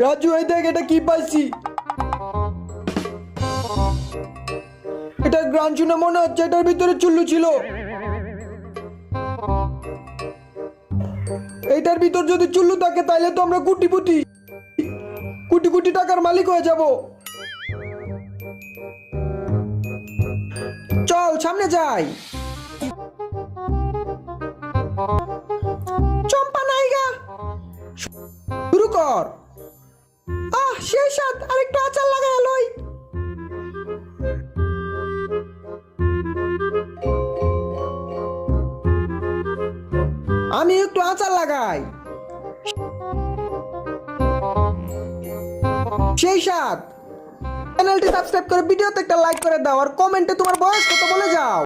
রাজু এই দেখ এটা কি পাইছি। এটার গ্রান শুনে মনে হচ্ছে এটার ভিতরে চুল্লু ছিল। এইটার ভিতর যদি চুল্লু থাকে তাহলে তো আমরা কোটি কোটি টাকার মালিক হয়ে যাব। চল সামনে যাই। চম্পা নাইগা শুরু কর। সেই সাথ আরেকটু আচার লাগাই লই। আমি একটু আচার লাগাই। সেই সাথ চ্যানেলটি সাবস্ক্রাইব করে ভিডিওতে একটা লাইক করে দাও আর কমেন্টে তোমার বয়স কত বলে যাও।